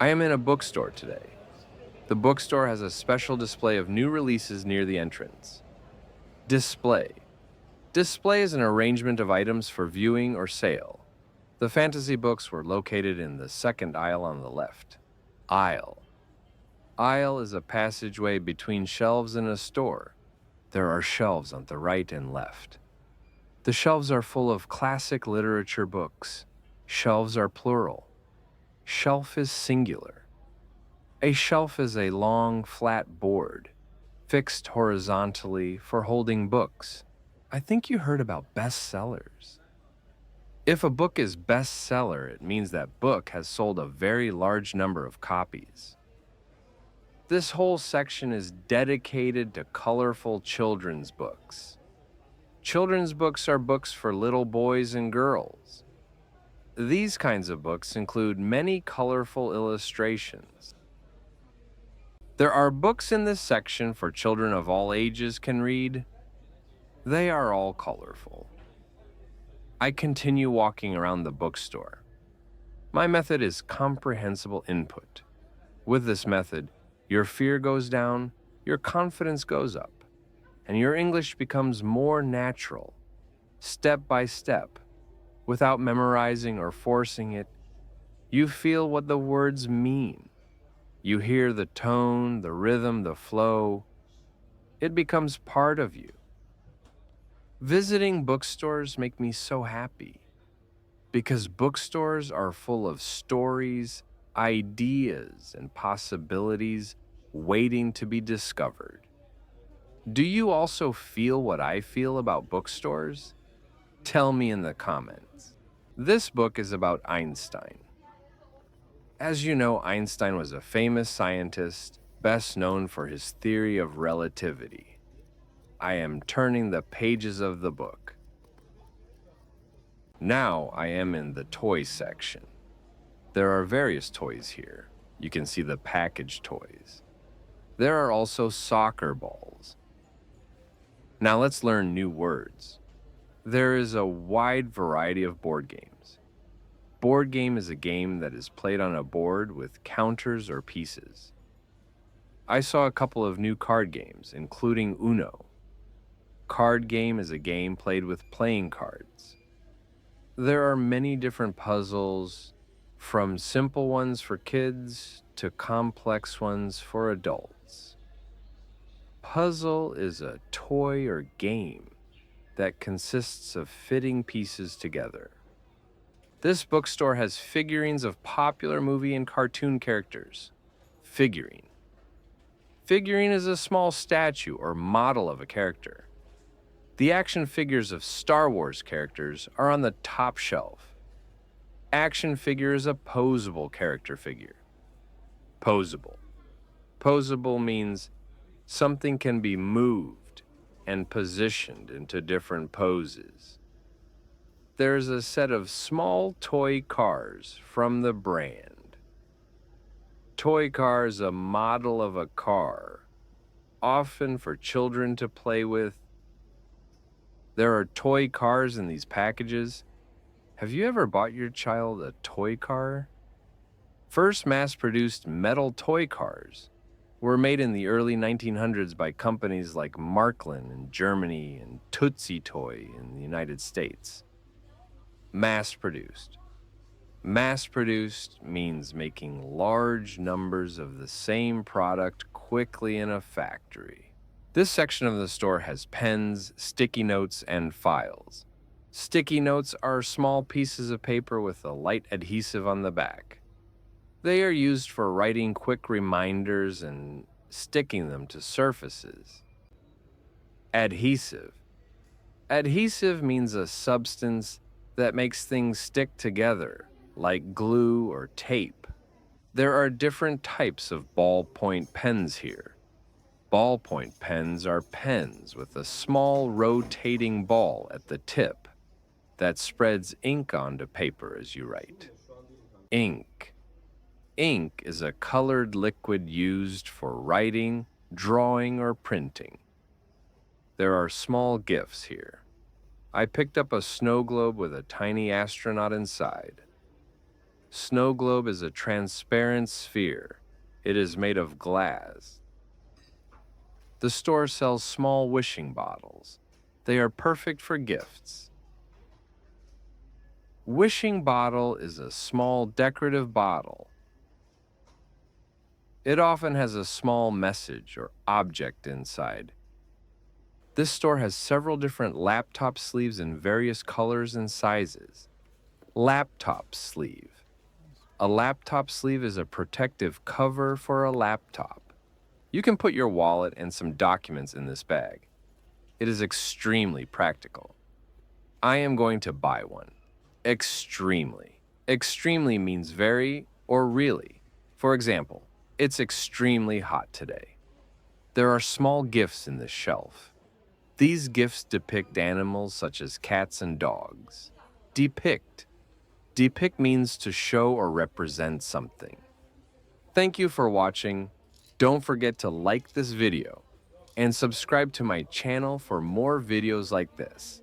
I am in a bookstore today. The bookstore has a special display of new releases near the entrance. Display. Display is an arrangement of items for viewing or sale. The fantasy books were located in the second aisle on the left. Aisle. Aisle is a passageway between shelves in a store. There are shelves on the right and left. The shelves are full of classic literature books. Shelves are plural. Shelf is singular. A shelf is a long, flat board, fixed horizontally for holding books. I think you heard about bestsellers. If a book is bestseller, it means that book has sold a very large number of copies. This whole section is dedicated to colorful children's books. Children's books are books for little boys and girls. These kinds of books include many colorful illustrations. There are books in this section for children of all ages can read. They are all colorful. I continue walking around the bookstore. My method is comprehensible input. With this method, your fear goes down, your confidence goes up, and your English becomes more natural, step by step, without memorizing or forcing it. You feel what the words mean. You hear the tone, the rhythm, the flow. It becomes part of you. Visiting bookstores make me so happy because bookstores are full of stories, ideas, and possibilities waiting to be discovered. Do you also feel what I feel about bookstores? Tell me in the comments. This book is about Einstein. As you know, Einstein was a famous scientist, best known for his theory of relativity. I am turning the pages of the book. Now I am in the toy section. There are various toys here. You can see the packaged toys. There are also soccer balls. Now let's learn new words. There is a wide variety of board games. Board game is a game that is played on a board with counters or pieces. I saw a couple of new card games, including Uno. Card game is a game played with playing cards. There are many different puzzles, from simple ones for kids to complex ones for adults. Puzzle is a toy or game that consists of fitting pieces together. This bookstore has figurines of popular movie and cartoon characters. Figurine. Figurine is a small statue or model of a character. The action figures of Star Wars characters are on the top shelf. Action figure is a posable character figure. Posable. Posable means something can be moved and positioned into different poses. There's a set of small toy cars from the brand. Toy car is a model of a car, often for children to play with. There are toy cars in these packages. Have you ever bought your child a toy car? First mass-produced metal toy cars were made in the early 1900s by companies like Marklin in Germany and Tootsie Toy in the United States. Mass-produced. Mass-produced means making large numbers of the same product quickly in a factory. This section of the store has pens, sticky notes, and files. Sticky notes are small pieces of paper with a light adhesive on the back. They are used for writing quick reminders and sticking them to surfaces. Adhesive. Adhesive means a substance that makes things stick together, like glue or tape. There are different types of ballpoint pens here. Ballpoint pens are pens with a small rotating ball at the tip that spreads ink onto paper as you write. Ink. Ink is a colored liquid used for writing, drawing, or printing. There are small gifts here. I picked up a snow globe with a tiny astronaut inside. Snow globe is a transparent sphere. It is made of glass. The store sells small wishing bottles. They are perfect for gifts. Wishing bottle is a small decorative bottle. It often has a small message or object inside. This store has several different laptop sleeves in various colors and sizes. Laptop sleeve. A laptop sleeve is a protective cover for a laptop. You can put your wallet and some documents in this bag. It is extremely practical. I am going to buy one. Extremely. Extremely means very or really. For example, it's extremely hot today. There are small gifts in this shelf. These gifts depict animals such as cats and dogs. Depict. Depict means to show or represent something. Thank you for watching. Don't forget to like this video and subscribe to my channel for more videos like this.